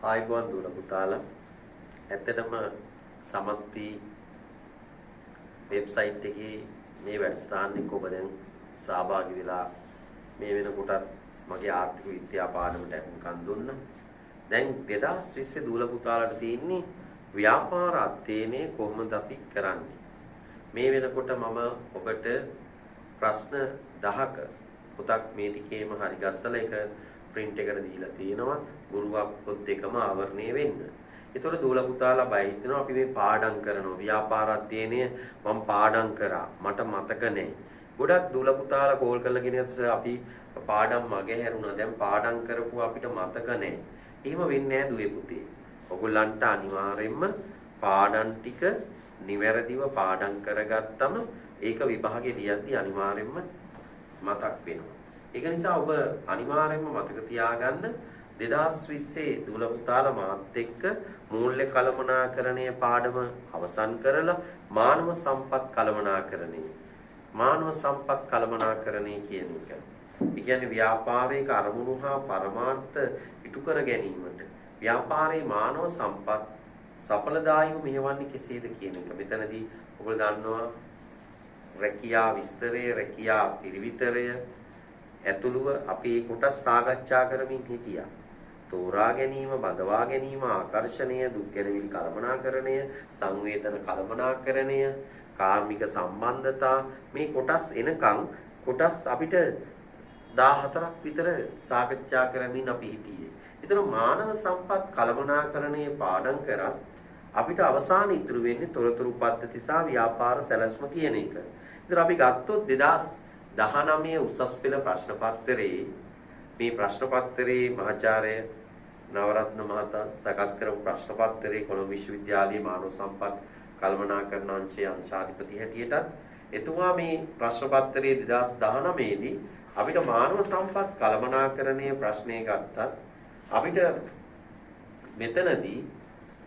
ආයිබෝන් දුර පුතාලා ඇත්තටම සමත්පි වෙබ්සයිට් එකේ මේ වැඩසටහනක ඔබ දැන් සහභාගී වෙලා මේ වෙනකොටත් මගේ ආර්ථික විද්‍යා පාඩමට අහුම්කම් දුන්නා. දැන් 2020 දුර පුතාලට තියෙන්නේ ව්‍යාපාර අධ්‍යයනය කොහොමද අපි කරන්නේ? මේ වෙනකොට මම ඔබට ප්‍රශ්න 10ක පොතක් මේ ටිකේම හරි ගස්සලා එක print එකට දීලා තියෙනවා. ගුරුවක් පොත් දෙකම ආවරණය වෙන්න. ඒතකොට දූල පුතාලා බය හිතෙනවා අපි මේ පාඩම් කරනවා. ව්‍යාපාර අධ්‍යයනය මම පාඩම් කරා. මට මතක නැහැ. ගොඩක් දූල පුතාලා කෝල් කරලා කියනවා අපි පාඩම් මගේ හැරුණා. දැන් පාඩම් කරපුවා අපිට මතක නැහැ. එහෙම වෙන්නේ නැහැ දුවේ පුතේ. ඔයගොල්ලන්ට අනිවාර්යෙන්ම පාඩම් ටික නිවැරදිව පාඩම් කරගත්තම ඒක විභාගේ ලියද්දී අනිවාර්යෙන්ම මතක් වෙනවා. ඒක නිසා ඔබ අනිවාර්යෙන්ම මතක තියාගන්න 2020 දුල පුතාලා මාත් එක්ක මූල්‍ය කළමනාකරණය පාඩම අවසන් කරලා මානව සම්පත් කළමනාකරණය කියන එක. ඒ කියන්නේ ව්‍යාපාරයක අරමුණු හා පරමාර්ථ ඉටු කර ගැනීමට ව්‍යාපාරයේ මානව සම්පත් සඵලදායීව මෙහෙවන්නේ කෙසේද කියන එක. මෙතනදී ඔයගොල්ලෝ දන්නවා රැකියා විස්තරය, රැකියා පිරිවිතරය ඇතුළුව අපි මේ කොටස් සාකච්ඡා කරමින් හිටියා. තෝරා ගැනීම, බඳවා ගැනීම, ආකර්ෂණය, දුක් ගැනවිලි කළමනාකරණය, සංවේදන කළමනාකරණය, කාර්මික සම්බන්ධතා මේ කොටස් එනකන් කොටස් අපිට 14ක් විතර සාකච්ඡා කරමින් අපි හිටියේ. ඒතර මානව සම්පත් කළමනාකරණය පාඩම් කරා අපිට අවසාන ඉතුරු වෙන්නේ තොරතුරු පද්ධති සහ ව්‍යාපාර සැලැස්ම කියන එක. ඒතර අපි ගත්තොත් 2019 උසස් පෙළ ප්‍රශ්න පත්‍රයේ මේ ප්‍රශ්න පත්‍රයේ මහාචාර්ය නවරත්න මහතා සකස් කරපු ප්‍රශ්න පත්‍රයේ කොළඹ විශ්වවිද්‍යාලයේ මානව සම්පත් කළමනාකරණ අංශයේ අංශාධිපති හැටියටත් එතුමා මේ ප්‍රශ්න පත්‍රයේ 2019 දී අපිට මානව සම්පත් කළමනාකරණයේ ප්‍රශ්නේ ගත්තත් අපිට මෙතනදී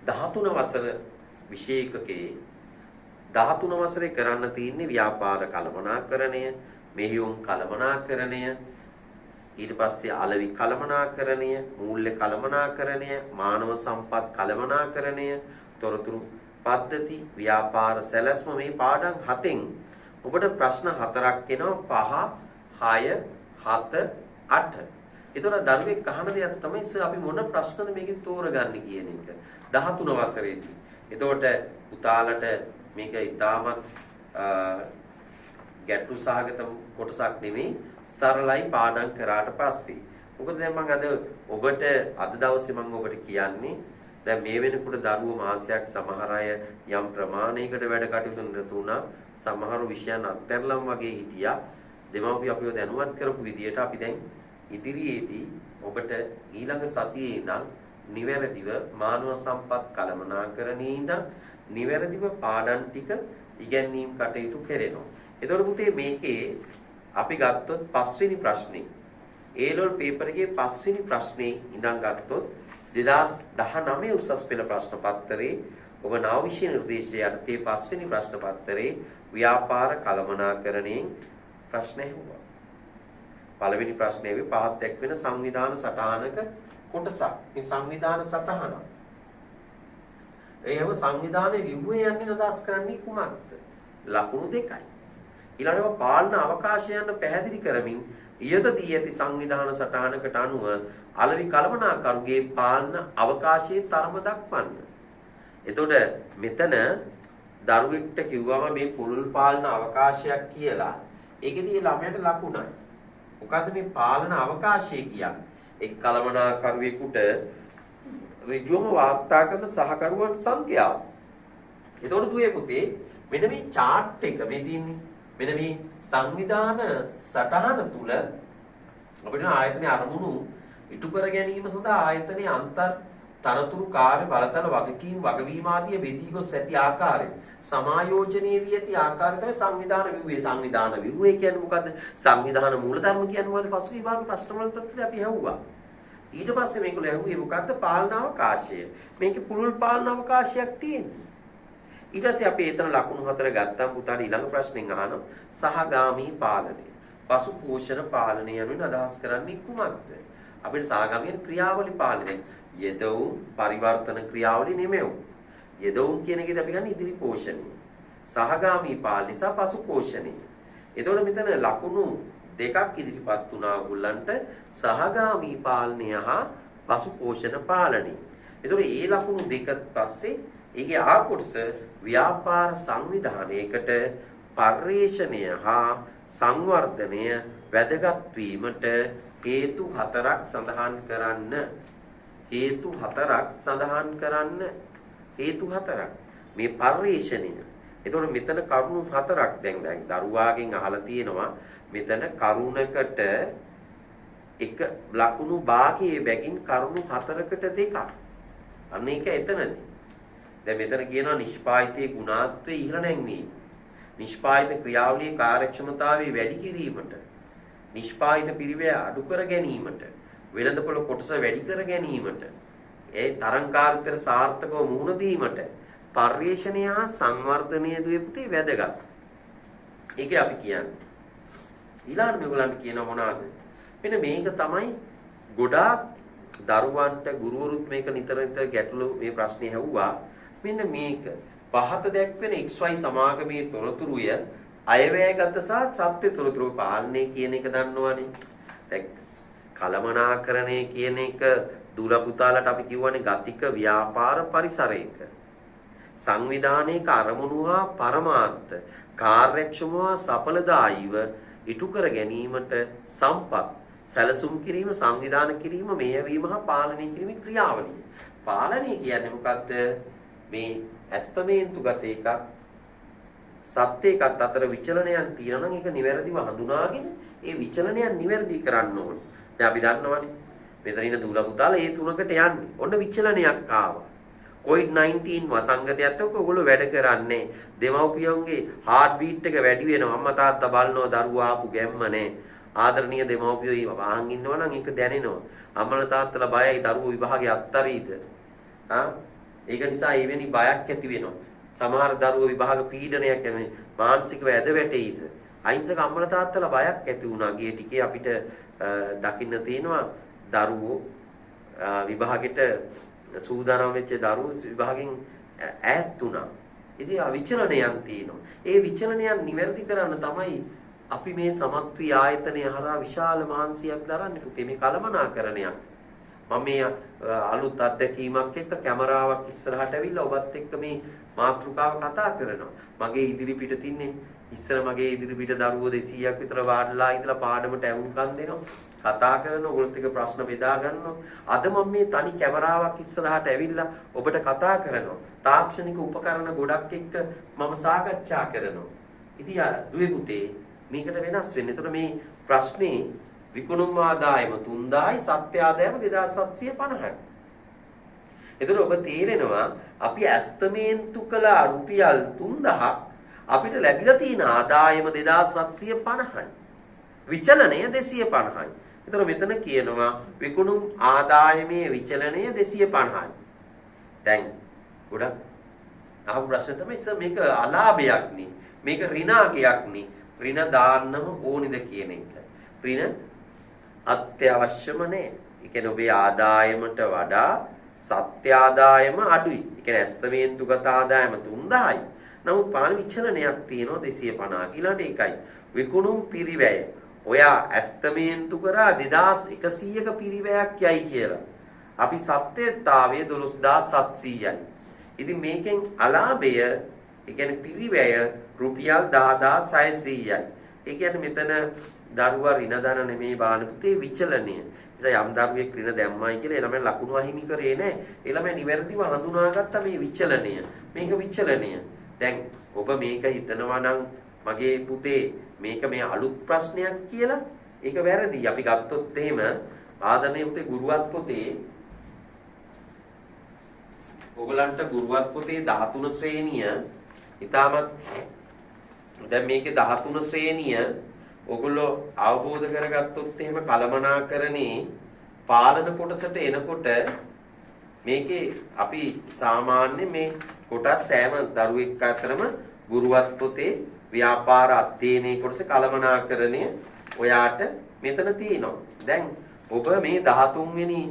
13 වසර විෂය එකකේ 13 වසරේ කරන්න තියෙන්නේ ව්‍යාපාර කළමනාකරණය, මෙහියුම් කළමනාකරණය, ඊට පස්සේ අලෙවි කළමනාකරණය, මූල්‍ය කළමනාකරණය, මානව සම්පත් කළමනාකරණය, තොරතුරු පද්ධති, ව්‍යාපාර සැලැස්ම මේ පාඩම් 7න් ඔබට ප්‍රශ්න 4ක් එනවා 5, 6, 7, 8. ඒතර දරුවෙක් අහන දෙයක් තමයි සර් අපි මොන ප්‍රශ්නද මේකේ තෝරගන්නේ කියන එක 13 වසරේදී. එතකොට පුතාලට මේක ඉතාමත් ගැටළු සහගත කොටසක් නෙමෙයි, සරලයි පාඩම් කරාට පස්සේ. මොකද දැන් මම ඔබට අද දවසේ මම ඔබට කියන්නේ දැන් මේ වෙනකොට දරුවෝ මාසයක් සමහර අය යම් ප්‍රමාණයකට වැඩ කටයුතු නිරතුණා, සමහර විෂයන් අත්හැරලම් වගේ හිටියා. දෙමව්පියෝ අපිව දැනුවත් කරපු විදියට අපි දැන් ඉදිරියේදී ඔබට ඊළඟ සතියේ ඉඳන් නිවැරදිව මානව සම්පත් කළමනාකරණයේ ඉඳන් නිවැරදිව පාඩම් ටික ඉගැන්වීම් කටයුතු කරනවා. එතකොට පුතේ මේකේ අපි ගත්තොත් 5 වෙනි ප්‍රශ්නේ A-level paper එකේ 5 වෙනි ප්‍රශ්නේ ඉඳන් ගත්තොත් 2019 උසස් පෙළ ප්‍රශ්න පත්‍රයේ ඔබ නව විෂය නිර්දේශය යටතේ 5 වෙනි ප්‍රශ්න පත්‍රයේ ව්‍යාපාර කළමනාකරණයෙන් ප්‍රශ්න ඇහුවා. පළවෙනි ප්‍රශ්නේ වේ පහත් එක්වෙන සංවිධාන සටහනක කොටසක්. මේ සංවිධාන සටහන. ඒව සංවිධානයේ විවුවේ යන්නේ අදහස් කරන්නේ කුමක්ද? ලකුණු 2යි. ඊළඟට පාලන අවකාශයන් පැහැදිලි කරමින් ඊයත දී ඇති සංවිධාන සටහනකට අනුව අලෙවි කළමනාකරුගේ පාලන අවකාශයේ තරම දක්වන්න. එතකොට මෙතන දරුවෙක්ට කිව්වම මේ පුළුල් පාලන අවකාශයක් කියලා. ඒකෙදී ළමයට ලකුණයි. මොකද්ද මේ පාලන අවකාශය කියන්නේ? එක් කළමනාකරුවෙකුට ඍජුවම වාර්තා කරන සහකරුවන් සංඛ්‍යාව. එතකොට දුවේ පුතේ මෙන්න මේ chart එක මේ තියෙන්නේ. මෙන්න මේ සංවිධාන සටහන තුල අපිට ආයතනයේ අරමුණු ඉටු කර ගැනීම සඳහා ආයතනයේ අන්තර් තනතුරු කාර්ය බලතල වගකීම් වගවීම ආදී බෙදී ගොස් ඇති ආකාරය සමායෝජනීය වී ඇති ආකාරය තමයි සංවිධාන ව්‍යුහය. සංවිධාන ව්‍යුහය කියන්නේ මොකද්ද? සංවිධාන මූලධර්ම කියන්නේ මොකද්ද? පසු විභාග ප්‍රශ්න වල ප්‍රතිඵල අපි ඇහුවා. ඊට පස්සේ මේකල ඇහුවේ මොකද්ද? පාලන අවකාශය. මේකේ පුළුල් පාලන අවකාශයක් තියෙනවා. ඊට පස්සේ අපි එතන ලකුණු 4 ගත්තාම පුතාට ඊළඟ ප්‍රශ්نين අහනවා සහගාමී පාලනය. පසු පෝෂණ පාලනය යනුවෙන් අදහස් කරන්නේ කුමක්ද? අපිට සහගාමී ක්‍රියාවලි පාලනය. යෙදවුම් පරිවර්තන ක්‍රියාවලිය නෙමෙව්. යෙදවුම් කියන එකේදී අපි ගන්න ඉදිරි පෝෂණය. සහගාමී පාල නිසා පසු පෝෂණය. එතකොට මෙතන ලකුණු දෙකක් ඉදිරිපත් වුණා ඔයගොල්ලන්ට සහගාමී පාලනය හා පසු පෝෂණ පාලනය. එතකොට මේ ලකුණු දෙක පස්සේ ඒකේ ආ කොටස ව්‍යාපාර සංවිධානයකට පරිශ්‍රණය හා සංවර්ධනය වැදගත් වීමට හේතු හතරක් සඳහන් කරන්න. හේතු හතරක් සඳහන් කරන්න. හේතු හතරක්. මේ පරිශ්‍රණය. එතකොට මෙතන කරුණු හතරක් දැන් දරුවාගෙන් අහලා තියෙනවා මෙතන කරුණකට එක ලකුණු භාගයේ බැගින් කරුණු හතරකට දෙකක්. අන්න ඒක එතනදී. දැන් මෙතන කියනවා නිෂ්පාදිතයේ ගුණාත්වයේ ඉහළ නැංවීම. නිෂ්පාදිත ක්‍රියාවලියේ කාර්යක්ෂමතාවය වැඩි කිරීමට, නිෂ්පාදිත පිරිවැය අඩු කර ගැනීමට, වෙළඳපොළ කොටස වැඩි කර ගැනීමට, ඒ තරංකාරීත්වයට සාර්ථකව මුහුණ දීමට පරිශ්‍රණය හා සංවර්ධනය දුවේ වැදගත්. ඒක අපි කියන්නේ. ඊළඟ මේගොල්ලන්ට කියන මොනවාද? මෙන්න මේක තමයි ගොඩාක් දරුවන්ට ගුරුවරුත් මේක නිතර ගැටළු මේ ප්‍රශ්නේ ඇහුවා. මෙන්න මේක පහත දැක්වෙන XY සමාගමේ තොරතුරුය අයවැයගත සහ සත්‍ය තොරතුරු පාලනය කියන එක දන්නවනේ. දැන් කලමනාකරණය කියන එක දුර පුතාලට අපි කියවනේ ගතික ව්‍යාපාර පරිසරයක. සංවිධානයක අරමුණු හා පරමාර්ථ කාර්යක්ෂමව සඵලදායීව ඉටු කර ගැනීමට සම්පත් සැලසුම් කිරීම සංවිධානය කිරීම මෙහෙයවීම හා පාලනය කිරීමේ ක්‍රියාවලිය. පාලනය කියන්නේ මොකක්ද? මේ ඇස්තමේන්තුගත එකක් සත්‍ය එකක් අතර විචලනයන් තියෙනවා නම් ඒක නිවැරදිව හඳුනාගෙන ඒ විචලනයන් නිවැරදි කරන්න ඕනේ. දැන් අපි දන්නවනේ මෙතන ඉන්න දූල පුතාලා ඒ තුනකට යන්නේ. ඔන්න විචලනයක් ආවා. COVID-19 වසංගතයත් එක්ක ඔයගොල්ලෝ වැඩ කරන්නේ. දෙමව්පියන්ගේ heart beat එක වැඩි වෙනවා. අම්මා තාත්තා බලනවා දරුවා ආපු ගැම්ම නේ. ආදරණීය දෙමව්පියෝ වහන් ඉන්නවා නම් ඒක දැනෙනවා. අම්මලා තාත්තලා බයයි දරුවෝ විභාගේ අත්තරීද. ඒක නිසා එවැනි බයක් ඇති වෙනවා. සමහර දරුවෝ විභාග පීඩනයක් එන්නේ මානසිකව ඇද වැටෙයිද. අහිංසක අම්මලා තාත්තලා බයක් ඇති වුණා. ගියේ ටිකේ අපිට දකින්න තියෙනවා දරුවෝ විභාගෙට සූදානම් වෙච්ච දරුවෝ විභාගෙන් ඈත් වුණා. ඉතින් විචලනයන් තියෙනවා. ඒ විචලනයන් නිවැරදි කරන්න තමයි අපි මේ සමත්වී ආයතනය හරහා විශාල මහන්සියක් දරන්නේ පුතේ. මේ කලමනාකරණයක්. මම මේ අලුත් අත්දැකීමක් එක්ක කැමරාවක් ඉස්සරහට ඇවිල්ලා ඔබත් එක්ක මේ මාතෘකාව කතා කරනවා. මගේ ඉදිරි පිට තින්නේ ඉස්සර මගේ ඉදිරි පිට දරුවෝ 200ක් විතර වාඩිලා ඉඳලා පාඩමට ඇහුම්කන් දෙනවා. කතා කරනවා. ඔයගොල්ලොත් එක්ක ප්‍රශ්න බෙදා ගන්නවා. අද මම මේ තනි කැමරාවක් ඉස්සරහට ඇවිල්ලා ඔබට කතා කරනවා. තාක්ෂණික උපකරණ ගොඩක් එක්ක මම සාකච්ඡා කරනවා. ඉතින් දුවේ පුතේ මේකට වෙනස් වෙන්නේ. එතකොට මේ ප්‍රශ්නේ විකුණුම් ආදායම 3000යි සත්‍ය ආදායම 2750යි. එතකොට ඔබ තේරෙනවා අපි ඇස්තමේන්තු කළ රුපියල් 3000ක් අපිට ලැබිලා තියෙන ආදායම 2750යි. විචලනය 250යි. එතකොට මෙතන කියනවා විකුණුම් ආදායමේ විචලනය 250යි. දැන් ගොඩක් අහපු ප්‍රශ්න තමයි මේක අලාභයක් නේ. මේක ඍණාගයක් නේ. ඍණ දාන්නම ඕනිද කියන එක. ඍණ අත්‍යවශ්‍යම නෑ. ඒ කියන්නේ ඔබේ ආදායමට වඩා සත්‍ය ආදායම අඩුයි. ඒ කියන්නේ ඇස්තමේන්තුගත ආදායම 3000යි. නමුත් පාන විචලනයක් තියෙනවා 250 ඊළඟට ඒකයි. විකුණුම් පිරිවැය. ඔයා ඇස්තමේන්තු කරා 2100ක පිරිවැයක් යයි කියලා. අපි සත්‍යතාවයේ 12700යි. ඉතින් මේකෙන් අලාභය ඒ කියන්නේ පිරිවැය රුපියල් 10600යි. ඒ කියන්නේ මෙතන දරුවා ඍණ දන නෙමේ බාන පුතේ විචලනය. නිසා යම් දරුවෙක් ඍණ දැම්මයි කියලා ඒ ළමයා ලකුණු අහිමි කරේ නැහැ. ඒ ළමයා නිවැරදිව හඳුනාගත්ත මේ විචලනය. මේක විචලනය. දැන් ඔබ මේක හිතනවා නම් මගේ පුතේ මේක මේ අලුත් ප්‍රශ්නයක් කියලා ඒක වැරදි. අපි ගත්තොත් එහෙම ආදරණීය පුතේ ගුරුවත් පොතේ ඔයගලන්ට ගුරුවත් පොතේ 13 ශ්‍රේණිය ඊටමත් දැන් මේකේ 13 ශ්‍රේණිය ඔයගොල්ලෝ අවබෝධ කරගත්තොත් එහෙම කලමනාකරණේ පාලන කොටසට එනකොට මේකේ අපි සාමාන්‍ය මේ කොටස් සෑම දරුවෙක් අතරම ගුරුවත් පොතේ ව්‍යාපාර අධ්‍යයනයේ කොටස කලමනාකරණය ඔයාට මෙතන තියෙනවා. දැන් ඔබ මේ 13 වෙනි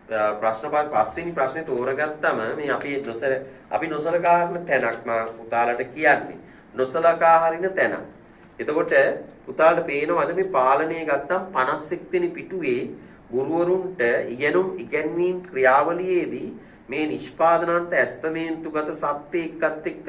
ප්‍රශ්න පස්වෙනි ප්‍රශ්නේ තෝරගත්තම මේ අපි නොසලකා හරින තැනක් මම පුතාලට කියන්නේ. නොසලකා හරින තැන. එතකොට පුතාලට පේනවද මේ පාලනය ගත්තම් 51 වෙනි පිටුවේ ගුරුවරුන්ට ඉගෙනීම් ක්‍රියාවලියේදී මේ නිෂ්පාදනාන්ත ඇස්තමේන්තුගත සත්‍ය එක්කත් එක්ක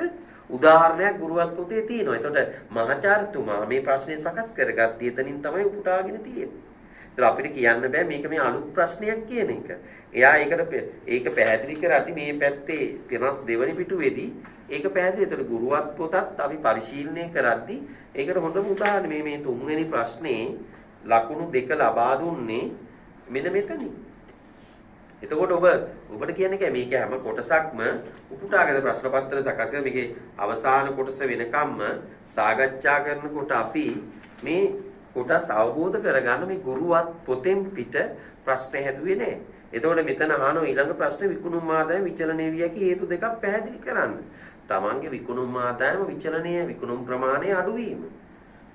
උදාහරණයක් ගුරුවත් පොතේ තියෙනවා. එතකොට මහාචාර්යතුමා මේ ප්‍රශ්නේ සකස් කරගත්තී එතනින් තමයි උපුටාගෙන තියෙන්නේ. ඒතර අපිට කියන්න බෑ මේක මේ අලුත් ප්‍රශ්නයක් කියන එක. එයා ඒක පැහැදිලි කරද්දි මේ පැත්තේ 52 වෙනි පිටුවේදී ඒක පැහැදිලි. ඒතර ගුරුවත් පොතත් අපි පරිශීලනය කරද්දි ඒකට හොඳම උදාහරණ මේ 3 වෙනි ප්‍රශ්නේ ලකුණු 2 ලබා දුන්නේ මෙන්න මෙතනින්. එතකොට ඔබට කියන්නේ මේක හැම කොටසක්ම උපුටාගෙන ප්‍රශ්න පත්‍ර සකස් කරලා මේකේ අවසාන කොටස වෙනකම්ම සාකච්ඡා කරනකොට අපි මේ කොටස් අවබෝධ කරගන්න මේ ගුරුවත් පොතෙන් පිට ප්‍රශ්න හැදුවේ නැහැ. එතකොට මෙතන අහන ඊළඟ ප්‍රශ්නේ විකුණුම් ආදායම විචලනය විය හැකි හේතු දෙකක් පැහැදිලි කරන්න. තමන්ගේ විකුණුම් ආදායම විචලනය විකුණුම් ප්‍රමාණය අඩුවීම.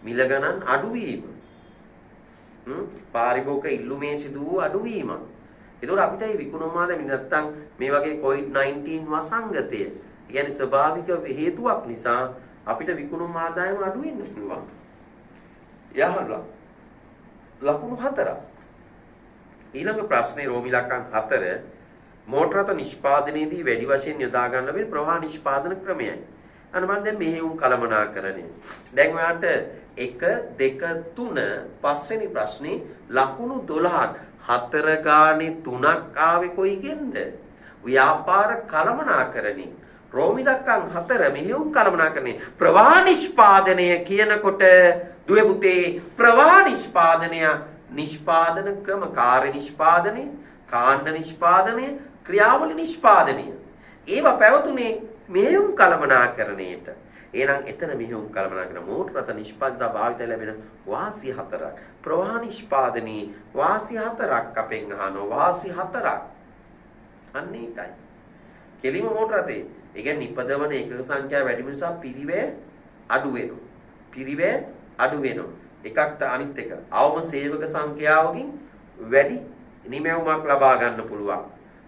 මිල ගණන් අඩුවීම. පාරිභෝගික ඉල්ලුමේ සිදු වූ අඩුවීම. ඒතකොට අපිට මේ විකුණුම් ආදායම නැත්තම් මේ වගේ COVID-19 වසංගතය කියන්නේ ස්වභාවික හේතුවක් නිසා අපිට විකුණුම් ආදායම අඩු වෙන්න පුළුවන්. යහලා ලකුණු 4. ඊළඟ ප්‍රශ්නේ රෝමි ලක්ෂණ 4 මෝටර රථ නිෂ්පාදනයේදී වැඩි වශයෙන් යොදා ගන්න ලැබෙන ප්‍රවාහ නිෂ්පාදන ක්‍රමයයි. අන්න බලන්න දැන් මෙහෙයුම් කළමනාකරණය. දැන් ඔයාලට 1 2 3 පස්වෙනි ප්‍රශ්නේ ලකුණු 12ක් 4 ගානේ 3ක් ආවේ කොයිගෙන්ද? ව්‍යාපාර කළමනාකරණය. රෝමි ලක්ෂණ 4 මෙහෙයුම් කළමනාකරණය. ප්‍රවාහ නිෂ්පාදනය කියනකොට දුවේ පුතේ ප්‍රවාහ නිෂ්පාදනය නිෂ්පාදන ක්‍රම කාර්ය නිෂ්පාදනය කාණ්ඩ නිෂ්පාදනය ක්‍රියාවලි නිෂ්පාදනය ඒවා පැවතුනේ මෙහෙයුම් කළමනාකරණයට. එහෙනම් එතන මෙහෙයුම් කළමනාකරණ මෝටර රථ නිෂ්පාදන භාවිත ලැබෙන වාසි 4ක් ප්‍රවාහ නිෂ්පාදනී වාසි 4ක් අපෙන් අහනවා වාසි 4ක්. අන්න ඒකයි. කෙලිම මෝටර රථේ ඒ කියන්නේ නිපදවන එකක සංඛ්‍යාව වැඩි නිසා පිරිවැය අඩු වෙනවා. පිරිවැය අඩු වෙනවා. එකක් අනිත් එක. අවම සේවක සංඛ්‍යාවකින් වැඩි නිමැවුමක් ලබා ගන්න පුළුවන්.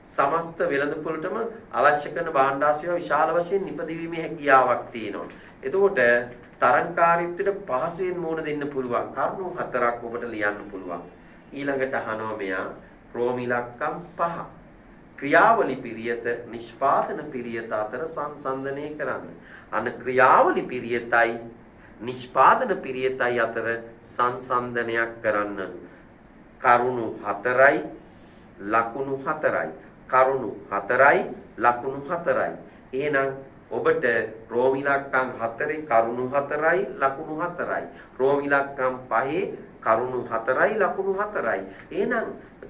සමස්ත වෙළඳපොළටම අවශ්‍ය කරන භාණ්ඩාසේව විශාල වශයෙන් නිපදවීමේ හැකියාවක් තියෙනවා. එතකොට තරංකාරීත්වයට පහසුවෙන් මුහුණ දෙන්න පුළුවන්. කරුණු 4ක් ඔබට ලියන්න පුළුවන්. ඊළඟට අහනවා මෙයා රෝමි ඉලක්කම් 5. ක්‍රියාවලි පිරියත නිෂ්පාදන පිරියත අතර සංසන්දනය කරන්න. අන්න ක්‍රියාවලි පිරියතයි නිෂ්පාදන පිරියතයි අතර සංසන්දනයක් කරන්න. කරුණු 4යි ලකුණු 4යි. කරුණු 4යි ලකුණු 4යි. එහෙනම් ඔබට රෝමි ඉලක්කම් 4 කරුණු 4යි ලකුණු 4යි. රෝමි ඉලක්කම් 5 කරුණු 4යි ලකුණු 4යි. එහෙනම්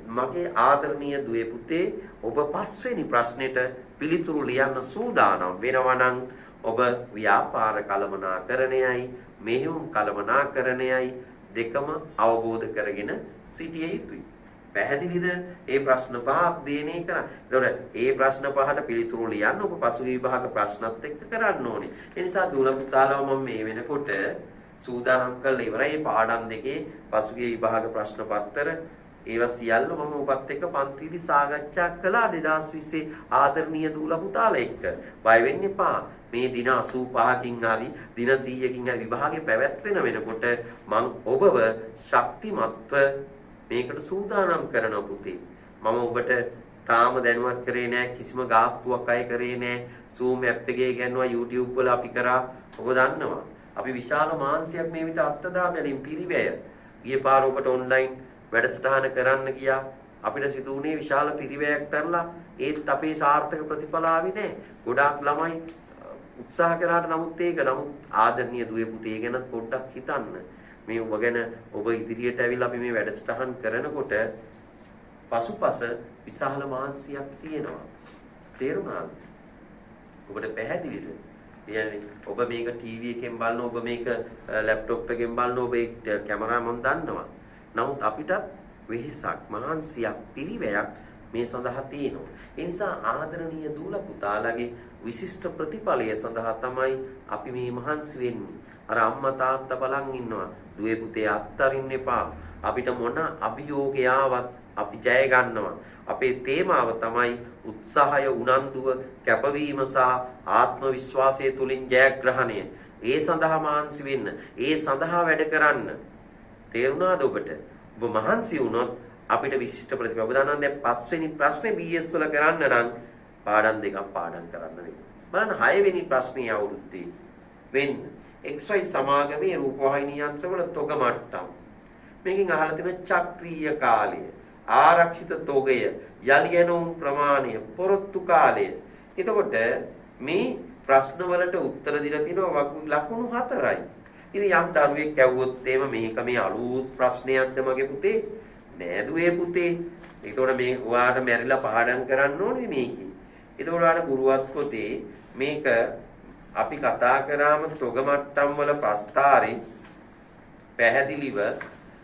මගේ ආදරණීය දුවේ පුතේ ඔබ පස්වෙනි ප්‍රශ්නෙට පිළිතුරු ලියන්න සූදානම් වෙනවා නම් ඔබ ව්‍යාපාර කළමනාකරණයයි මෙහෙයුම් කළමනාකරණයයි දෙකම අවබෝධ කරගෙන සිටිය යුතුයි. පැහැදිලිද? ඒ ප්‍රශ්න පහක් දේනේ කරන්න. ඒතකොට ඒ ප්‍රශ්න පහට පිළිතුරු ලියන්න ඔබ පසුගිය විභාග ප්‍රශ්නත් එක්ක කරන්න ඕනේ. ඒ නිසා දුල පුතාලව මම මේ වෙනකොට සූදානම් කරලා ඉවරයි. මේ පාඩම් දෙකේ පසුගිය විභාග ප්‍රශ්න පත්‍ර ඒවා සියල්ල මම ඔබත් එක්ක පන්තිදී සාකච්ඡා කළා 2020 ආදරණීය දුල පුතාලා එක්ක. බය වෙන්න එපා. මේ දින 85කින් හරි දින 100කින් හරි විභාගේ පැවැත්වෙන වෙනකොට මම ඔබව ශක්තිමත්ව මේකට සූදානම් කරනවා පුතේ. මම ඔබට තාම දැනුවත් කරේ නෑ කිසිම ගාස්තුවක් අය කරේ නෑ. Zoom app එකේ ගන්නවා YouTube වල අපි කරා. ඔබ දන්නවා. අපි විශාල මාංශයක් මේ විදිහට අත්දැකීම් පිරිවැය. ගිය පාර ඔබට ඔන්ලයින් වැඩසටහන කරන්න ගියා. අපිට සිදු වුණේ විශාල පිරිවැයක් තරලා ඒත් අපේ සාර්ථක ප්‍රතිඵල ආවේ නෑ. ගොඩාක් ළමයි උත්සාහ කරාට නමුත් ආදරණීය දුවේ පුතේ ගැන පොඩ්ඩක් හිතන්න. මේ ඔබ ගැන ඔබ ඉදිරියට ඇවිල්ලා අපි මේ වැඩසටහන් කරනකොට පසුපස විශාල මානසිකයක් තියෙනවා. තේරුණාද? ඔබට පැහැදිලිද? කියන්නේ ඔබ මේක ටීවී එකෙන් බලන ඔබ මේක ලැප්ටොප් එකෙන් බලන ඔබ ඒ කැමරා මම දන්නවා. නමුත් අපිට වෙහසක් මහන්සියක් පිරිවැයක් මේ සඳහා තියෙනවා. ඒ නිසා ආදරණීය දූල පුතාලගේ විශිෂ්ට ප්‍රතිඵලය සඳහා තමයි අපි මේ මහන්සි වෙන්නේ. අර අම්මා තාත්තා බලන් ඉන්නවා. දුවේ පුතේ අත්තරින්න එපා. අපිට මොන අභියෝගය ආවත් අපි ජය ගන්නවා. අපේ තේමාව තමයි උත්සාහය, උනන්දුව, කැපවීම සහ ආත්ම විශ්වාසය තුලින් ජයග්‍රහණය. ඒ සඳහා මහන්සි වෙන්න. ඒ සඳහා වැඩ කරන්න. තේරුණාද ඔබට? ඔබ මහන්සි වුණොත් අපිට විශිෂ්ට ප්‍රතිඵල. ඔබ දන්නවා දැන් 5 වෙනි ප්‍රශ්නේ BS වල කරන්න නම් පාඩම් දෙකක් පාඩම් කරන්න වෙනවා. බලන්න 6 වෙනි ප්‍රශ්නේ අවුරුද්දේ වෙන්න XY සමාගමේ රූපවාහිනී යන්ත්‍රවල තොග මට්ටම්. මේකෙන් අහලා තියෙන චක්‍රීය කාලය, ආරක්ෂිත තොගය, යලි යනුම් ප්‍රමාණය, පොරොත්තු කාලය. එතකොට මේ ප්‍රශ්න වලට උත්තර දීලා තියෙනවා ලකුණු 4යි. ඉතින් යම් දරුවෙක් ඇහුවොත් එහෙම මේක මේ අලුත් ප්‍රශ්නයක්ද මගේ පුතේ? නෑ දුවේ පුතේ. ඒතකොට මේ ඔයාට මැරිලා පාඩම් කරන්න ඕනේ මේකේ. ඒතකොට ඔයාට ගුරුවත් පොතේ මේක අපි කතා කරාම තොග මට්ටම් වල ප්‍රස්තාරේ පැහැදිලිව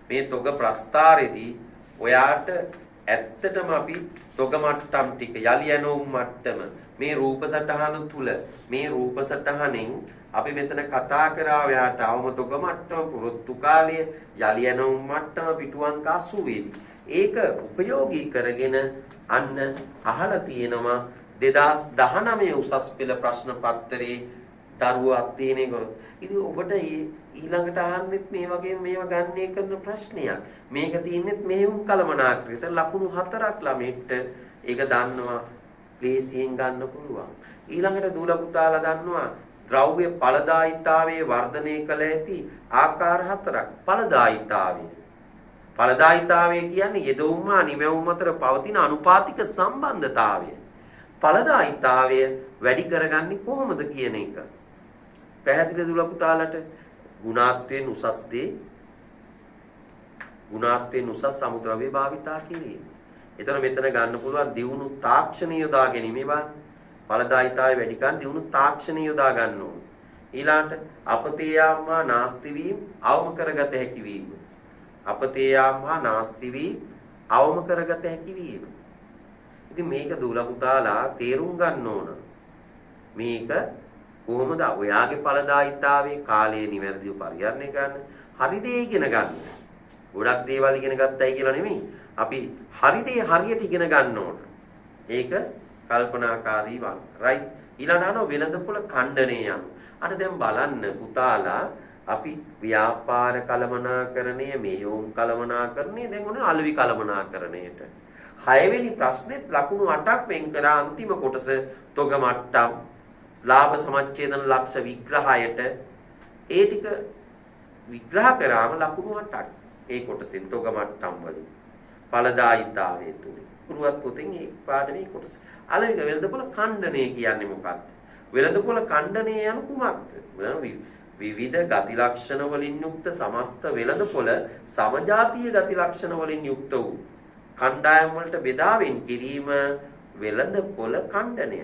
මේ තොග ප්‍රස්තාරෙදී ඔයාට ඇත්තටම අපි තොග මට්ටම් ටික යලි යනෝම් මට්ටම මේ රූප සටහන තුල මේ රූප සටහනෙන් අපි මෙතන කතා කරා ඔයාට අවම තොග මට්ටම, පුරොත්තු කාලය, යලි යනෝම් මට්ටම, පිටුවන්ක 80 ඒක උපයෝගී කරගෙන අන්න අහලා තියෙනවා 2019 උසස් පෙළ ප්‍රශ්න පත්‍රයේ දරුවෝ අධ්‍යයනය කරොත්. ඉතින් ඔබට ඊළඟට අහන්නෙත් මේ වගේ මේවා ගන්නේ කරන ප්‍රශ්නයක්. මේක තියෙන්නේත් මෙහෙම කලමනාකරයට ලකුණු 4ක් ළමෙක්ට ඒක දන්නවා ලේසියෙන් ගන්න පුළුවන්. ඊළඟට දූල පුතාලා දන්නවා ද්‍රව්‍ය ඵලදායීතාවයේ වර්ධනය කළ ඇති ආකාර 4ක්. ඵලදායීතාවය කියන්නේ යෙදවුම් හා නිමැවුම් අතර පවතින අනුපාතික සම්බන්ධතාවය. ඵලදායීතාවය වැඩි කරගන්නේ කොහොමද කියන එක. පැහැදිලිද දුල පුතාලට? ගුණාත්වයෙන් උසස් දේ, ගුණාත්වයෙන් උසස් සමුද්‍රව්‍ය භාවිතා කිරීම. එතන මෙතන ගන්න පුළුවන් දියුණු තාක්ෂණය යොදා ගැනීම. බලන්න. ඵලදායීතාවය වැඩි කරන් දියුණු තාක්ෂණය යොදා ගන්න ඕනේ. ඊළාට අපතේ යාම හා නාස්ති වීම අවම කරගත හැකි වීම. අපතේ යාම හා නාස්ති වීම අවම කරගත හැකි වීම. ඉතින් මේක දුල පුතාලා තේරුම් ගන්න ඕන. මේක කොහොමද ඔයාගේ ඵලදායීතාවයේ කාලය නිවැරදිව පරිහරණය ගන්න? හරි දේ ඉගෙන ගන්න. ගොඩක් දේවල් ඉගෙන ගත්තයි කියලා නෙමෙයි. අපි හරි දේ හරියට ඉගෙන ගන්න ඕන. ඒක කල්පනාකාරී වань. රයිට්. ඊළඟට වෙළඳපොළ ඛණ්ඩණය යන. අර දැන් බලන්න පුතාලා අපි ව්‍යාපාර කළමනාකරණය, මෙහෙයුම් කළමනාකරණය දැන් ඔන්න අලෙවි කළමනාකරණයට. 6 වෙනි ප්‍රශ්නෙත් ලකුණු 8ක් වෙන් කරා අන්තිම කොටස තොග මට්ටම්, ලාභ සමච්ඡේදන ලක්ෂ විග්‍රහයට ඒ ටික විග්‍රහ කරාම ලකුණු 8ක්. ඒ කොටසෙන් තොග මට්ටම් වලින් ඵලදායීතාවය තුලින් පුරුවත් පොතෙන් ඒ පාඩමේ කොටස. අලෙවි වෙළඳපොළ ඛණ්ඩණය කියන්නේ මොකක්ද? වෙළඳපොළ ඛණ්ඩණය යන කුමක්ද? විවිධ ගති ලක්ෂණ වලින් යුක්ත සමස්ත වෙළඳපොළ සමජාතීය ගති ලක්ෂණ වලින් යුක්ත වූ කණ්ඩායම් වලට බෙදා වෙන් කිරීම වෙළඳපොළ ඛණ්ඩනය.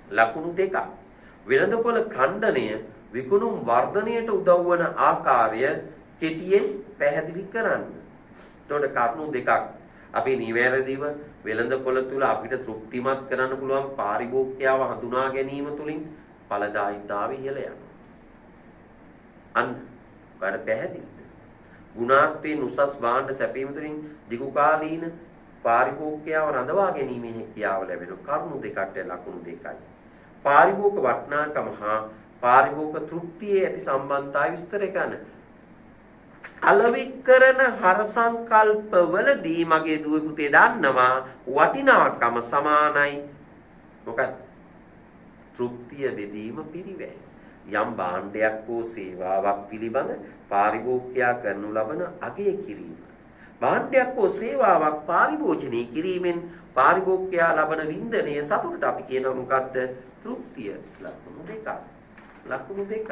ලකුණු 2ක්. වෙළඳපොළ ඛණ්ඩනය විකුණුම් වර්ධනයට උදව් වන ආකාරය කෙටියෙන් පැහැදිලි කරන්න. එතකොට කරුණු 2ක්. අපි නිවැරදිව වෙළඳපොළ තුල අපිට තෘප්තිමත් කරන්න පුළුවන් පාරිභෝගිකයව හඳුනා ගැනීම තුලින් ඵලදායීතාවය ඉහළ යනවා. අන්න ඔයාලට පැහැදිලිද? ගුණාත්වයෙන් උසස් භාණ්ඩ සැපීම තුළින් දිගුකාලීන පාරිභෝගිකයව රඳවා ගැනීමේ හැකියාව ලැබෙන කරුණු 2කට ලකුණු 2යි. පාරිභෝගික වටිනාකම හා පාරිභෝගික තෘප්තියේ ඇති සම්බන්ධතාවය විස්තර කරන අලෙවි කරන හර සංකල්පවලදී මගේ දුව පුතේ දන්නවා වටිනාකම සමානයි මොකක්ද? තෘප්තිය බෙදීම පිරිවැය. යම් භාණ්ඩයක් හෝ සේවාවක් පිළිබඳ පාරිභෝගිකයා කරනු ලබන අගය කිරීම. භාණ්ඩයක් හෝ සේවාවක් පරිභෝජනය කිරීමෙන් පාරිභෝගිකයා ලබන වින්දනයේ සතුටට අපි කියනවා මොකද්ද? තෘප්තිය. ලකුණු 2ක්. ලකුණු 2ක්.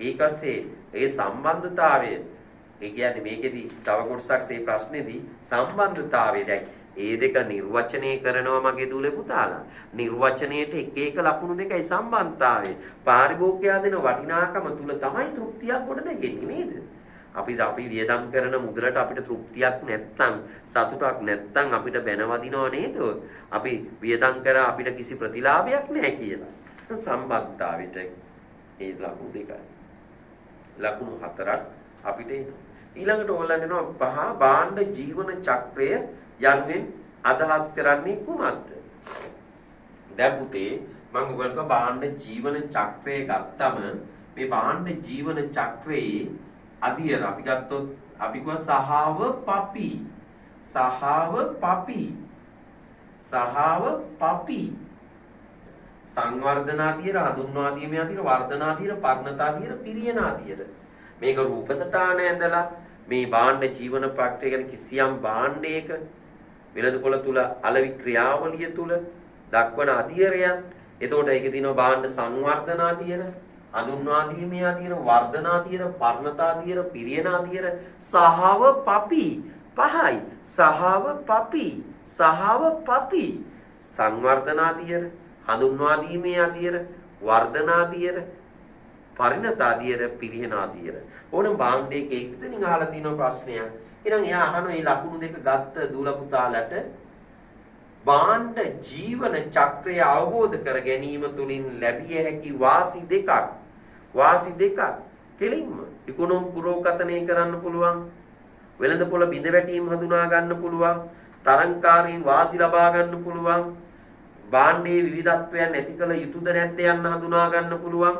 ඒකසේ ඒ සම්බන්ධතාවය ඒ කියන්නේ මේකෙදි තව කොටසක් මේ ප්‍රශ්නේදී සම්බන්ධතාවය දැන් ඒ දෙක නිර්වචනය කරනවා මගේ දූලේ පුතාලා. නිර්වචනයේට එක එක ලකුණු දෙකයි සම්බන්ධතාවය. පාරිභෝගිකයා දෙන වටිනාකම තුල තමයි තෘප්තියක් ගොඩ නැගෙන්නේ නේද? අපි වියදම් කරන මුදලට අපිට තෘප්තියක් නැත්නම් සතුටක් නැත්නම් අපිට බැනවදිනව නේද? අපි වියදම් කර අපිට කිසි ප්‍රතිලාභයක් නැහැ කියලා. සම්බන්ධතාවයට ඒ ලකුණු දෙකයි. ලකුණු 4ක් අපිට එනවා. ඊළඟට ඕගොල්ලන් එනවා පහ භාණ්ඩ ජීවන චක්‍රය යනුවෙන් අදහස් කරන්නේ කුමක්ද? දැන් පුතේ මම ඔයගොල්ලන්ට භාණ්ඩ ජීවන චක්‍රය ගත්තම මේ භාණ්ඩ ජීවන චක්‍රයේ අදියර අපි ගත්තොත් අපි කියව සහාව පපි සංවර්ධනාදියර හඳුන්වාදීමේ අදියර වර්ධනාදියර පර්ණතාදියර පිරියනාදියර මේක රූප සටහන ඇඳලා මේ භාණ්ඩ ජීවන ප්‍රක්‍රිය ගැන කිසියම් භාණ්ඩයක වෙළඳපොළ තුල අලෙවි ක්‍රියාවලිය තුල දක්වන අදියරයන්. එතකොට ඒකේ තියෙනවා භාණ්ඩ සංවර්ධනාදියර හඳුන්වාදීමේ අදියර වර්ධනාදියර පර්ණතාදියර පිරියනාදියර සහව පපි පහයි සහව පපි සංවර්ධනාදියර හඳුන්වාදීමේ අදියර වර්ධනාදියර පරිණතාදියර පිරියනාදියර ඕනම් භාණ්ඩයක ඒකෙන් අහලා තියෙන ප්‍රශ්නයක්. එහෙනම් එයා අහන මේ ලකුණු දෙක ගත්ත දූල පුතාලට භාණ්ඩ ජීවන චක්‍රය අවබෝධ කර ගැනීම තුළින් ලැබිය හැකි වාසි දෙකක් කෙලින්ම ඉක්ුණුම් පුරෝකතනය කරන්න පුළුවන්, වෙළඳපොළ බිඳ වැටීම් හඳුනා ගන්න පුළුවන්, තරංකාරී වාසි ලබා ගන්න පුළුවන්, භාණ්ඩයේ විවිධත්වයන් ඇති කළ යුතුද නැද්ද යන්න හඳුනා ගන්න පුළුවන්.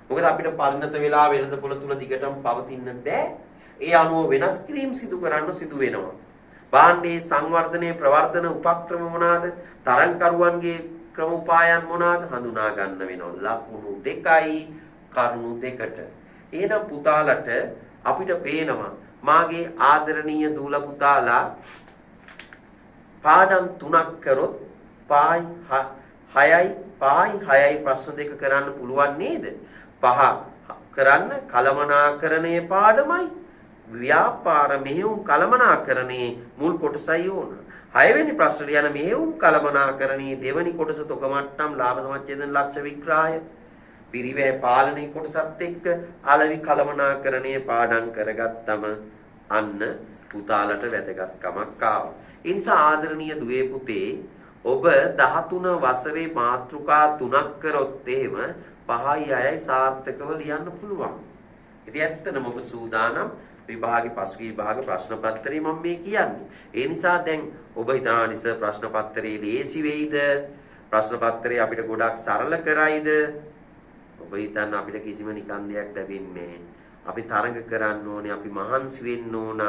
මොකද අපිට පරිණත වෙලා වෙළඳපොළ තුල දිගටම පවතින්න බෑ. ඒ අනුව වෙනස් කිරීම් සිදු වෙනවා. භාණ්ඩයේ සංවර්ධනයේ ප්‍රවර්ධන උපක්‍රම මොනවාද? තරංකරුවන්ගේ ක්‍රම උපායන් මොනවාද? හඳුනා ගන්න වෙනවා. ලකුණු දෙකයි කරුණු දෙකට. එහෙනම් පුතාලට අපිට පේනවා මාගේ ආදරණීය දූල පුතාලා පාඩම් 3ක් කරොත් පායි 6යි ප්‍රශ්න දෙක කරන්න පුළුවන් නේද? 5 කරන්න කලමනාකරණයේ පාඩමයි. ව්‍යාපාර මෙහෙයුම් කලමනාකරණයේ මුල් කොටසයි ඕන. 6 වෙනි ප්‍රශ්නට යන මෙහෙයුම් කලමනාකරණයේ දෙවැනි කොටස තොග මට්ටම් ලාභ සමච්ඡේදන ලක්ෂ්‍ය විග්‍රහය පිරිවැය පාලනයේ කොටසත් එක්ක අලෙවි කලමනාකරණයේ පාඩම් කරගත්තම අන්න පුතාලට වැදගත්කමක් ආවා. ඒ නිසා ආදරණීය දුවේ පුතේ ඔබ 13 වසරේ මාතෘකා 3ක් කරොත් එහෙම 5යි 6යි සාර්ථකව ලියන්න පුළුවන්. ඉතින් ඇත්තටම ඔබ සූදානම් විභාගේ පසුගිය විභාග ප්‍රශ්න පත්‍රය මම මේ කියන්නේ. ඒ නිසා දැන් ඔබ හිතනවා නිස ප්‍රශ්න පත්‍රයේ ලේසි වෙයිද? ප්‍රශ්න පත්‍රය අපිට ගොඩක් සරල කරයිද? ඔබ හිතන්න අපිට කිසිම නිකන් දෙයක් ලැබෙන්නේ නැහැ. අපි තරඟ කරන්න ඕනේ, අපි මහන්සි වෙන්න ඕන.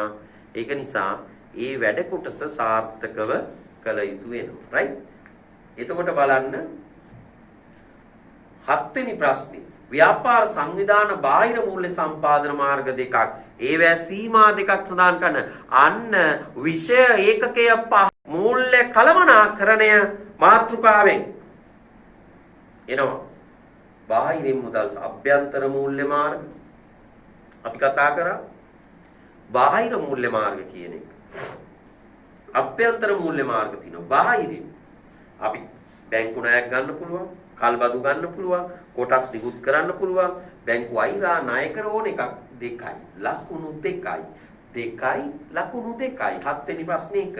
ඒක නිසා ඒ වැඩ කොටස සාර්ථකව කළ යුතු වෙනවා. රයිට්? එතකොට බලන්න 7 වෙනි ප්‍රශ්නේ ව්‍යාපාර සංවිධාන බාහිර මූල්‍ය සම්පාදන මාර්ග දෙකක්. ඒවැ සීමා දෙකක් සඳහන් කරන අන්න විෂය ඒකකය 5 මූල්‍ය කලමනාකරණය මාතෘකාවෙන් එනවා. බාහිරින් මුදල් අභ්‍යන්තර මූල්‍ය මාර්ග අපි කතා කරා. බාහිර මූල්‍ය මාර්ග කියන එක. අභ්‍යන්තර මූල්‍ය මාර්ග තියෙනවා. බාහිරින් අපි බැංකු ණයක් ගන්න පුළුවන්, කල්බදු ගන්න පුළුවන්, කොටස් නිකුත් කරන්න පුළුවන්, බැංකු අයිරා ණයකර ඕන එකක්. දෙකයි ලකුණු දෙකයි 7 වෙනි ප්‍රශ්නේ එක.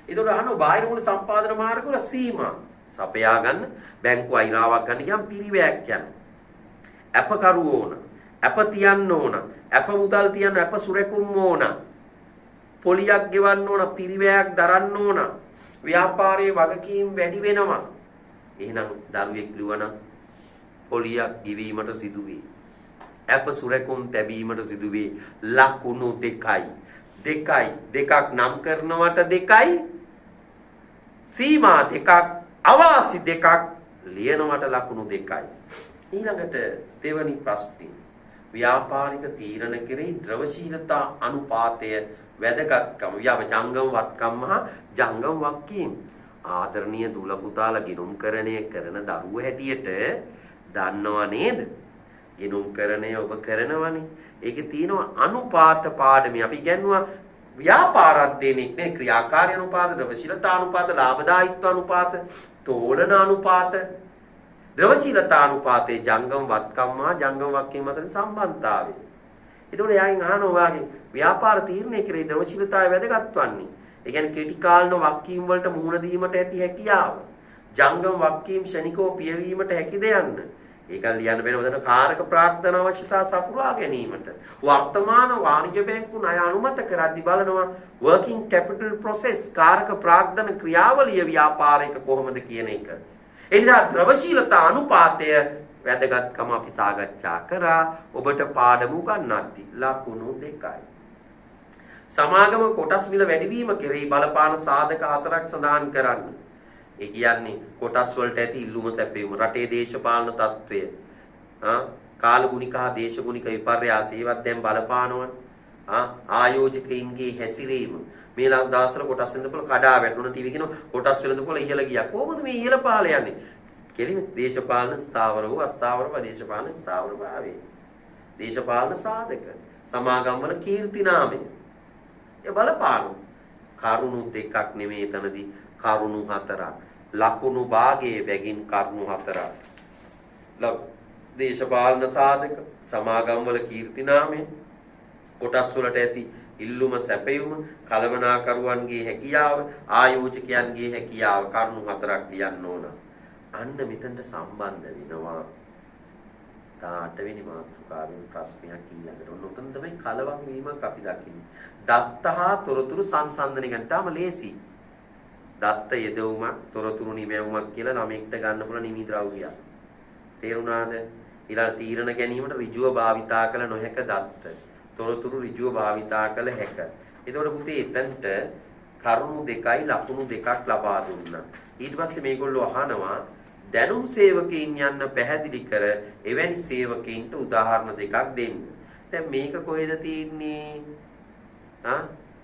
ඒතකොට අහනවා බාහිර මූල්‍ය සම්පාදන මාර්ග වල සීමා සපයා ගන්න බැංකු අයිරාවක් ගන්න ගියාම පිරිවැයක් යන. අපකරු ඕන, අප තියන්න ඕන, අප මුදල් තියන්න, අප සුරැකුම් ඕන, පොලියක් ගෙවන්න ඕන, පිරිවැයක් දරන්න ඕන, ව්‍යාපාරයේ වගකීම් වැඩි වෙනවා. එහෙනම් දරුවෙක් ලිවනම් පොලියක් ගෙවීමට සිදුවේ. අප සුරැකුම් තැබීමට සිදුවේ. ලකුණු දෙකක් නම් කරනවට දෙකයි, සීමා දෙකක්, අවාසි දෙකක් ලියනවට ලකුණු දෙකයි. ඊළඟට දෙවැනි ප්‍රශ්නේ ව්‍යාපාරික තීරණ කෙරෙහි ද්‍රවශීලතා අනුපාතය වැදගත්කම. ජංගම වත්කම් හා ජංගම වක්කීම්. ආදරණීය දුල පුතාලා ගිණුම්කරණය කරන දරුවෝ හැටියට දන්නව නේද? ගිණුම්කරණය ඔබ කරනවනේ. ඒකේ තියෙනවා අනුපාත පාඩමේ අපි කියනවා ව්‍යාපාර අධ්‍යයනයේ නේ ක්‍රියාකාරී අනුපාත, ද්‍රවශීලතා අනුපාත, ලාභදායීත්ව අනුපාත, තෝලන අනුපාත, ද්‍රවශීලතා අනුපාතයේ ජංගම වත්කම් හා ජංගම වක්කීම් අතර සම්බන්ධතාවය. ඒතකොට යායින් අහනවා වාගේ ව්‍යාපාර තීරණය කෙරෙහි ද්‍රවශීලතාවය වැදගත් වන්නේ. ඒ කියන්නේ කෙටි කාලන වක්කීම් වලට මුහුණ දීමට ඇති හැකියාව. ජංගම වක්කීම් ශනිකව පියවීමට හැකිද යන්න. ඒක ලියන්න බැරි වදන කාරක ප්‍රාර්ථන අවශ්‍යතා සපුරා ගැනීමට වර්තමාන වාණිජ බැංකු ණය අනුමත කරද්දී බලනවා working capital process කාරක ප්‍රාර්ථන ක්‍රියාවලිය ව්‍යාපාරික කොහොමද කියන එක. ඒ නිසා ද්‍රවශීලතා අනුපාතය වැදගත්කම අපි සාකච්ඡා කරා. ඔබට පාඩම උගන්වද්දී ලකුණු 2යි. සමාගම කොටස් මිල වැඩිවීම කෙරෙහි බලපාන සාධක 4ක් සඳහන් කරන්න. ඒ කියන්නේ කොටස් වලට ඇති ඉල්ලුම සැපයීම, රටේ දේශපාලන තත්ත්වය, කාලගුණික හා දේශගුණික විපර්යාස ඒවත් දැන් බලපානවනේ. ආයෝජකයින්ගේ හැසිරීම මේ දවස්වල කොටස් වෙනදපොළ කඩා වැටුණ ටීවී කියන කොටස් වෙනදපොළ ඉහළ ගියා. කොහොමද මේ ඉහළ පහළ යන්නේ? කෙලින් දේශපාලන ස්ථාවර වූ අස්ථාවර දේශපාලන ස්ථාවර භාවයේ. දේශපාලන සාධක සමාගම් වල කීර්ති නාමය. ඒ බලපාන කරුණු දෙකක් නෙමෙයි එතනදී කරුණු 4ක්. ලකුණු භාගයේ බැගින් කරුණු 4ක්. දේශපාලන සාධක සමාගම් වල කීර්ති නාමය කොටස් වලට ඇති ඉල්ලුම සැපයුම කලමනාකරුවන්ගේ හැකියාව ආයෝජකයන්ගේ හැකියාව කරුණු 4ක් ලියන්න ඕන. අන්න මෙතනට සම්බන්ධ වෙනවා 18 වෙනි මාතෘකාවෙන් ප්‍රශ්නයක් ඊළඟට. ඔන්න උතන තමයි කලවම් වීමක් අපි දකින්නේ. දත්ත හා තොරතුරු සංසන්දනය ගැන තාම ලේසි. දත්ත යෙදවුමක් තොරතුරු නිමැවුමක් කියලා ළමෙක්ට ගන්න පුළුවන් නිමි ද්‍රව්‍යයක්. තේරුණාද? ඊළඟ තීරණ ගැනීමට ඍජුව භාවිතා කළ නොහැක දත්ත. තොරතුරු ඍජුව භාවිතා කළ හැක. එතකොට පුතේ එතනට කරුණු 2යි ලකුණු 2ක් ලබා දුන්නා. ඊට පස්සේ මේගොල්ලෝ අහනවා දැනුම් සේවකයින් යන්න පැහැදිලි කර එවැනි සේවකයින්ට උදාහරණ 2ක් දෙන්න. දැන් මේක කොහෙද තියෙන්නේ?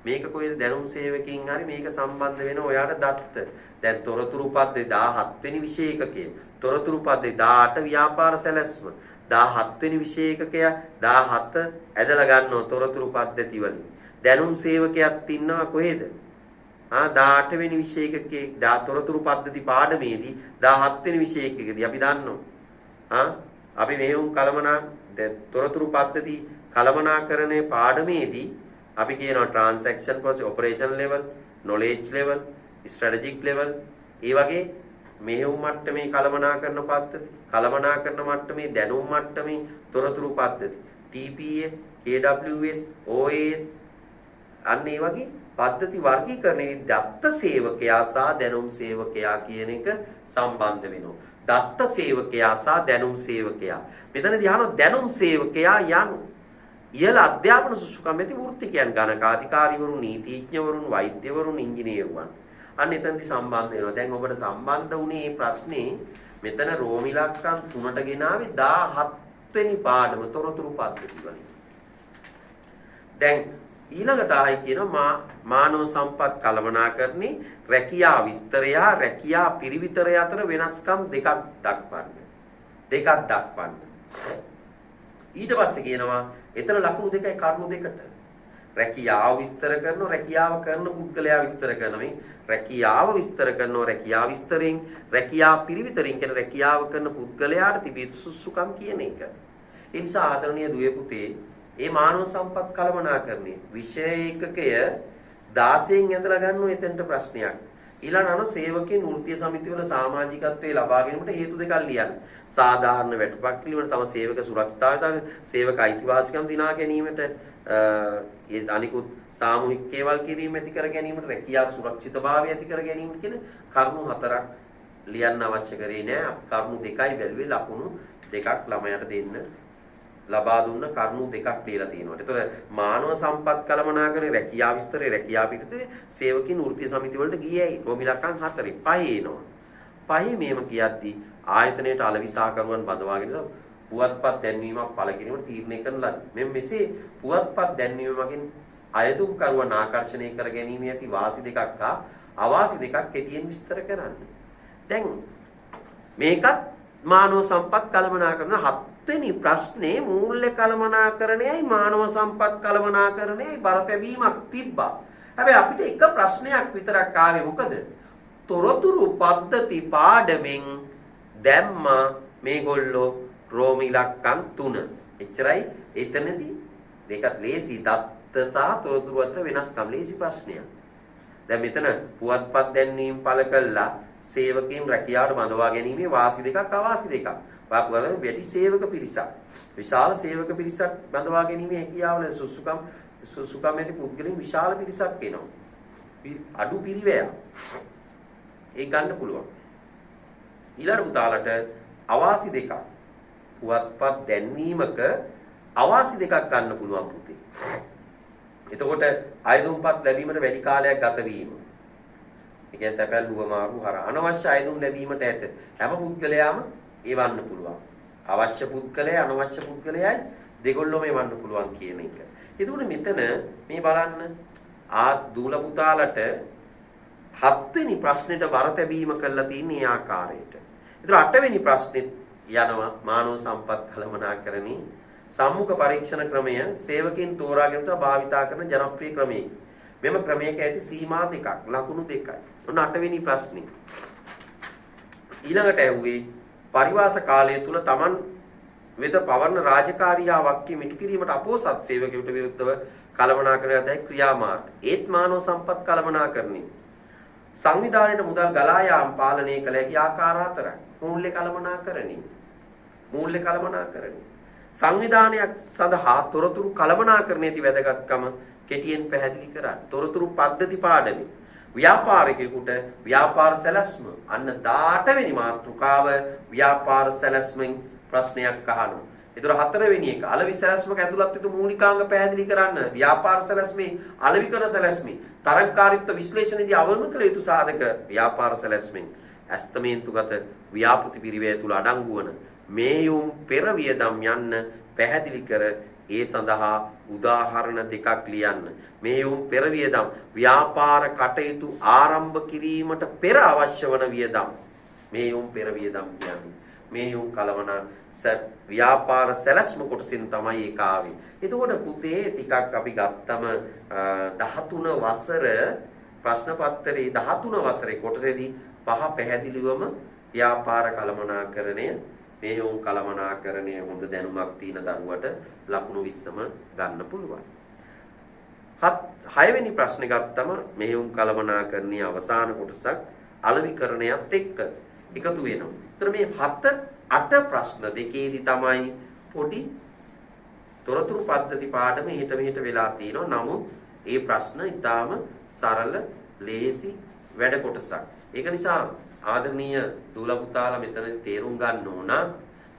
මේක කොහෙද දැනුම් සේවකයින් හරි මේක සම්බන්ධ වෙන ඔයාට දත්ත. දැන් තොරතුරු පද්දේ 17 වෙනි විෂය ඒකකය. තොරතුරු පද්දේ 18 ව්‍යාපාර සැලැස්ම. 17 වෙනි විෂය ඒකකය 17 ඇදලා ගන්නවා තොරතුරු පද්ධති වලින්. දැනුම් සේවකයක් ඉන්නවා කොහෙද? 18 වෙනි විෂය ඒකකයේ තොරතුරු පද්ධති පාඩමේදී 17 වෙනි විෂය ඒකකයේදී අපි දන්නවා. අපි මෙහෙයුම් කලමනා තොරතුරු පද්ධති කලමනාකරණයේ පාඩමේදී අපි කියනවා transaction process operation level knowledge level strategic level ඒ වගේ මෙහෙයුම් මට්ටමේ කලමනාකරණ පද්ධති කලමනාකරණ මට්ටමේ දැනුම් මට්ටමේ තොරතුරු පද්ධති TPS KWS OAS අන්න ඒ වගේ පද්ධති වර්ගීකරණයේ දත්ත සේවකයා සහ දැනුම් සේවකයා කියන එක සම්බන්ධ වෙනවා. දත්ත සේවකයා සහ දැනුම් සේවකයා. මෙතනදී අහනවා දැනුම් සේවකයා යනු ඉහළ අධ්‍යාපන සුසුකම් ඇති වෘත්තිකයන් ගණකාධිකාරීවරුන් නීතිඥවරුන් වෛද්‍යවරුන් ඉංජිනේරුවන්. අන්න එතනදී සම්බන්ධ වෙනවා. දැන් ඔබට සම්බන්ධ වුණේ මේ ප්‍රශ්නේ මෙතන රෝම ඉලක්කම් 3ට ගෙනාවේ 17 වෙනි පාඩම තොරතුරු පද්ධති වලින්. දැන් ඊළඟට ආයි කියනවා මානව සම්පත් කළමනාකරණේ රැකියා විස්තරය රැකියා පිරිවිතරය අතර වෙනස්කම් දෙකක් දක්වන්න. ඊට පස්සේ කියනවා එතන ලකුණු 2යි කරුණු 2කට. රැකියාව විස්තර කරනවා රැකියාව කරන පුද්ගලයා විස්තර කරනවා. මේ රැකියාව විස්තර කරනවා රැකියාව විස්තරෙන් රැකියා පිරිවිතරින් කියන රැකියාව කරන පුද්ගලයාට තිබිය යුතු සුසුකම් කියන එක. ඒ නිසා ආදරණීය දුවේ පුතේ මේ මානව සම්පත් කළමනාකරණයේ විෂය ඒකකය 16න් ඇඳලා ගන්නවා එතනට ප්‍රශ්නයක්. ඊළඟ අනු සේවකයන් වෘත්තීය සමිතිවල සමාජිකත්වයේ ලබා ගැනීමට හේතු දෙකක් ලියන්න. සාධාරණ වැටුපක් පිළිවෙල තම සේවක සුරක්ෂිතතාවය සේවක අයිතිවාසිකම් දිනා ගැනීමට ඒ අනිකුත් සාමූහික කේවල් කිරීම ඇති කර ගැනීමට රැකියා සුරක්ෂිතභාවය ඇති කර ගැනීමට කියන කරුණු 4ක් ලියන්න අවශ්‍ය කරේ නෑ. කරුණු 2යි බැලුවේ ලකුණු 2ක් ළමයට දෙන්න ලබා දුන්න කරුණු 2ක් දීලා තියෙනවා. ඒතකොට මානව සම්පත් කළමනාකරණේ රැකියා විස්තරේ රැකියා පිටතේ සේවකින් වෘත්තීය සමිති වලට ගියයි රෝම ඉලක්කම් 4 5 එනවා. 5 මේම කියද්දි ආයතනයේට අලවිසාකරුවන් බඳවාගෙන පුවත්පත් දැන්වීමක් පළ කිරීමට තීරණය කරන ලද්දේ. මෙන්න මෙසේ පුවත්පත් දැන්වීම මගින් අයදුම් කරුවන් ආකර්ෂණය කර ගැනීම ඇති වාසි දෙකක් හා අවාසි දෙකක් කෙටියෙන් විස්තර කරන්න. දැන් මේකත් මානව සම්පත් කළමනාකරන 7වෙනි ප්‍රශ්නේ මූල්‍ය කළමනාකරණයයි මානව සම්පත් කළමනාකරණයයි බර තැබීමක් තිබ්බා. හැබැයි අපිට එක ප්‍රශ්නයක් විතරක් ආවේ මොකද? තොරතුරු පද්ධති පාඩමෙන් දැම්මා මේගොල්ලෝ රෝම ඉලක්කම් 3. එච්චරයි. එතනදී දෙකත් ලේසි දත්ත සහ තොරතුරු අතර වෙනස්කම් ලේසි ප්‍රශ්නයක්. දැන් මෙතන පුවත්පත් දැන්වීම පළ කළා සේවකයන් රැකියාවට බඳවා ගැනීමේ වාසි දෙකක් අවාසි දෙකක්. ඔයා පුදුම වැඩි සේවක පිරිසක්. විශාල සේවක පිරිසක් බඳවා ගැනීමේ හැකියාව ලෙස සුසුකම් ඇති පුද්ගලයන් විශාල පිරිසක් එනවා. අඩු පිරිවැයක්. ඒ ගන්න පුළුවන්. ඊළඟ පුතාලට අවාසි දෙකක්. පුවත්පත් දැන්වීමක අවාසි දෙකක් ගන්න පුළුවන් පුතේ. එතකොට ආයුධම්පත් ලැබීමට වැඩි කාලයක් ගත වීම. ඒ කියන්නේ තැපැල් ලුවමාරු හර අනවශ්‍ය ආයුධම් ලැබීමට ඇත. හැම පුද්ගලයාම ඒවන්න පුළුවන්. අවශ්‍ය පුද්ගලයා අනවශ්‍ය පුද්ගලයායි දෙගොල්ලොම ඒවන්න පුළුවන් කියන එක. එතකොට මෙතන මේ බලන්න දූල පුතාලට 7 වෙනි ප්‍රශ්නෙට වර තැබීම කළා තියෙන මේ ආකාරයට. ඒතර 8 වෙනි ප්‍රශ්නෙත් යනවා මානව සම්පත් කළමනාකරණී සම්මුඛ පරීක්ෂණ ක්‍රමය සේවකයන් තෝරාගෙන භාවිතා කරන ජනප්‍රිය ක්‍රමයක. මෙම ක්‍රමයක ඇති සීමා දෙකක් ලකුණු දෙකයි. ඔන්න 8 වෙනි ප්‍රශ්නේ. ඊළඟට ඇහුවේ පරිවාස කාලය තුල Taman වෙත පවර්ණ රාජකාරී හා වාක්‍ය මිටු කිරීමට අපෝසත් සේවකයෙකුට විරුද්ධව කළමනාකරන ක්‍රියාමාර්ග. ඒත් මානව සම්පත් කළමනාකරණය. සංවිධානයේ මුදල් ගලා යාම පාලනය කළ හැකි ආකාර 4ක්. මූල්‍ය කළමනාකරණය. මූල්‍ය කළමනාකරණය. සංවිධානයක් සඳහා තොරතුරු කළමනාකරණයේ ති වැදගත්කම කෙටියෙන් පැහැදිලි කරන්න. තොරතුරු පද්ධති පාඩමේ ව්‍යාපාරිකයෙකුට ව්‍යාපාර සැලැස්ම අන්න 18 වෙනි මාතෘකාව ව්‍යාපාර සැලැස්මෙන් ප්‍රශ්නයක් අහනවා. ඒතර 4 වෙනි එක අලෙවි සැලැස්මක ඇතුළත් වූ මූලිකාංග පැහැදිලි කරන්න. ව්‍යාපාර සැලැස්මේ අලෙවිකරණ සැලැස්මේ තරංකාරීත්ව විශ්ලේෂණයේදී අවලංගු කළ යුතු සාධක ව්‍යාපාර සැලැස්මෙන් ඇස්තමේන්තුගත ව්‍යාපෘති පිරිවැය තුල අඩංගු වන මේයුම් පෙර වියදම් යන්න පැහැදිලි කර ඒ සඳහා උදාහරණ දෙකක් ලියන්න. මේයුම් පෙර වියදම් ව්‍යාපාර කටයුතු ආරම්භ කිරීමට පෙර අවශ්‍ය වන වියදම්. මේයුම් පෙර වියදම් කියන්නේ මේයුම් කලවනා ව්‍යාපාර සැලැස්ම කොටසින් තමයි ඒක ආවේ. එතකොට පුතේ ටිකක් අපි ගත්තම 13 වසර ප්‍රශ්න පත්‍රයේ 13 වසරේ කොටසේදී පහ පැහැදිලිවම ව්‍යාපාර කළමනාකරණය මේයුම් කළමනාකරණය හොඳ දැනුමක් තියෙන දරුවට ලකුණු 20ම ගන්න පුළුවන්. 6 වෙනි ප්‍රශ්නේ ගත්තම මේයුම් කළමනාකරණයේ අවසාන කොටසක් අලෙවිකරණයත් එක්ක එකතු වෙනවා. ඒතර මේ 7 8 ප්‍රශ්න දෙකේදී තමයි පොඩි තොරතුරු පද්ධති පාඩම හිට මෙහෙට වෙලා තියෙනවා. නමුත් ඒ ප්‍රශ්න ඊටාම සරල ලේසි වැඩ කොටසක්. ඒක නිසා ආදරණීය දූල පුතාලා මෙතන තේරුම් ගන්න ඕන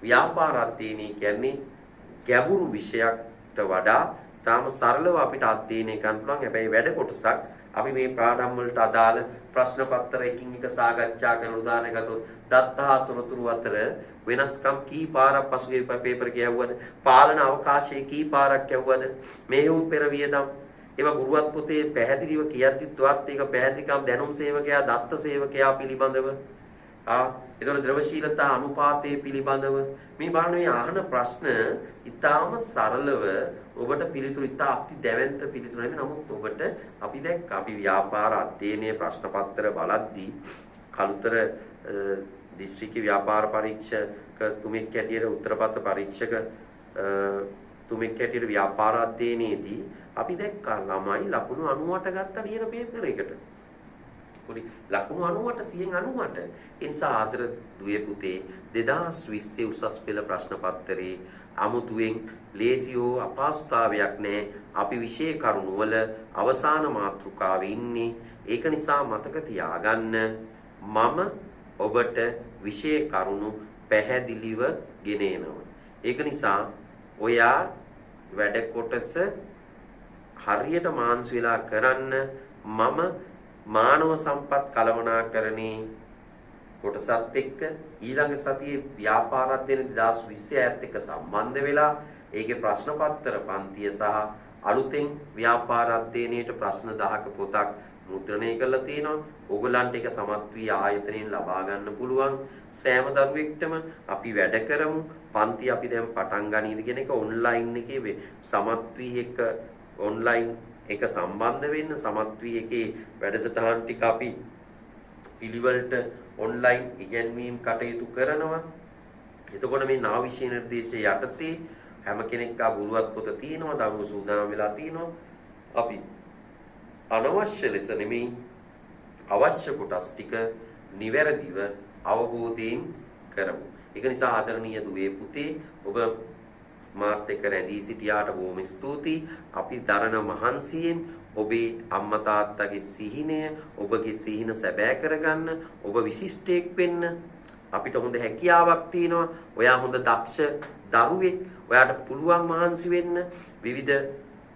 ව්‍යාපාර අධ්‍යයනය කියන්නේ ගැඹුරු විෂයකට වඩා තාම සරලව අපිට අධ්‍යයනය කරන්න පුළුවන්. හැබැයි වැඩ කොටසක් අපි මේ පාඩම් වලට අදාළ ප්‍රශ්න පත්‍ර එකින් එක සාකච්ඡා කරන උදාහරණ ගත්තොත් දත්තා තොරතුරු අතර වෙනස්කම් කී පාරක් පසුගිය පේපර් එකේ යවුවද පාලන අවකාශයේ කී පාරක් යවුවද මේවුම් පෙර වියදම් ඒවා ගුරුවත් පොතේ පැහැදිලිව කියද්දිත් වත් ඒක පැහැදිලිකම් දැනුම් සේවකයා දත්ත සේවකයා පිළිබඳව ඒතකොට ද්‍රවශීලතා අනුපාතයේ පිළිබඳව මේ බලන මේ අහන ප්‍රශ්න ඉතාම සරලව ඔබට පිළිතුරු ඉතා අති දැවැන්ත පිළිතුරු නෙමෙයි. නමුත් ඔබට අපි දැක්ක අපි ව්‍යාපාර අධ්‍යයනයේ ප්‍රශ්න පත්‍ර බලද්දී කලුතර දිස්ත්‍රික්ක ව්‍යාපාර පරීක්ෂක තුමෙක් හැටියට උත්තරපත්‍ර පරීක්ෂක තුමෙක් හැටියට ව්‍යාපාර අධ්‍යයනයේදී අපි දැක්කා ළමයි ලකුණු 98 ගත්තා ලියන පේපර් එකට. පොඩි ලකුණු 98 98. ඒ නිසා ආදර දුවේ පුතේ 2020 උසස් පෙළ ප්‍රශ්න පත්‍රයේ අමුතුවෙන් ලේසියෝ අපහසුතාවයක් නැහැ. අපි විෂය කරුණු වල අවසාන මාතෘකාවේ ඉන්නේ. ඒක නිසා මතක තියාගන්න මම ඔබට විෂය කරුණු පැහැදිලිව ගෙන එනවා. ඒක නිසා ඔයා වැඩ කොටස හරියට මාන්සි වෙලා කරන්න. මම මානව සම්පත් කළමනාකරණේ කොටසත් එක්ක ඊළඟ සතියේ ව්‍යාපාර අධ්‍යයන 2020 එක්ක සම්බන්ධ වෙලා ඒකේ ප්‍රශ්න පත්‍ර පන්තිය සහ අලුතෙන් ව්‍යාපාර අධ්‍යයනයේට ප්‍රශ්න 10ක පොතක් මුද්‍රණය කරලා තියෙනවා. ඕගලන්ට ඒක සමත් වී ආයතනයෙන් ලබා ගන්න පුළුවන්. සෑම දරුවෙක්ටම අපි වැඩ කරමු. පන්ති අපි දැන් පටන් ගනීද කියන එක ඔන්ලයින් එකේ සමත් වී එක ඔන්ලයින් එක සම්බන්ධ වෙන්න සමත් වී එකේ වැඩසටහන් ටික අපි පිළිවෙලට ඔන්ලයින් ඉගෙනීම් කටයුතු කරනවා. එතකොට මේ නාව විෂය නිර්දේශයේ යටතේ හැම කෙනෙක් ගුරුවත් පොත තියෙනවා. දරුවෝ සූදානම් වෙලා තියෙනවා. අපි අනවශ්‍ය ලෙස නෙමෙයි අවශ්‍ය කොටස් ටික නිවැරදිව අවබෝධයෙන් කරමු. ඒක නිසා ආදරණීය දුවේ පුතේ ඔබ මාත් එක්ක රැඳී සිටියාට බොහොම ස්තුතියි. අපි දරන මහන්සියෙන් ඔබේ අම්මා තාත්තගේ සිහිනය ඔබගේ සිහින සැබෑ කරගන්න, ඔබ විශිෂ්ටයෙක් වෙන්න අපිට හොඳ හැකියාවක් තියෙනවා. ඔයා හොඳ දක්ෂ දරුවෙක්. ඔයාට පුළුවන් මහන්සි වෙන්න. විවිධ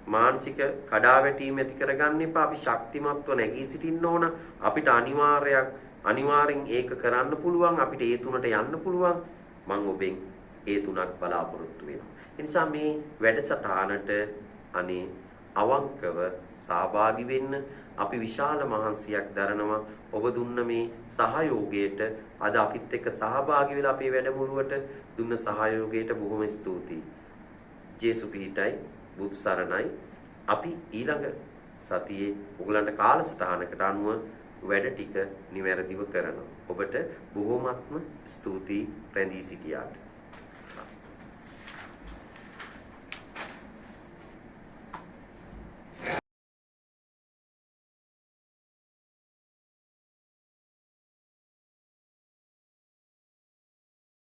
මානසික කඩාවැටීම් ඇති කරගන්න එපා. අපි ශක්තිමත්ව නැගී සිටින්න ඕන. අපිට අනිවාර්යෙන් ඒක කරන්න පුළුවන්. අපිට ඒ තුනට යන්න පුළුවන්. මම ඔබෙන් ඒ තුනක් බලාපොරොත්තු වෙනවා. ඒ නිසා මේ වැඩසටහනට අනේ අවංකව සහභාගී වෙන්න. අපි විශාල මහන්සියක් දරනවා. ඔබ දුන්න මේ සහයෝගයට අද අපිත් එක්ක සහභාගී වෙලා අපේ වැඩමුළුවට දුන්න සහයෝගයට බොහොම ස්තුතියි. ජේසු පිහිටයි, බුදු සරණයි. අපි ඊළඟ සතියේ ඔයගලන්ට කාලසටහනකට අනුව වැඩ ටික නිවැරදිව කරනවා. ඔබට බොහොමත්ම ස්තුතියි රැඳී සිටියාට.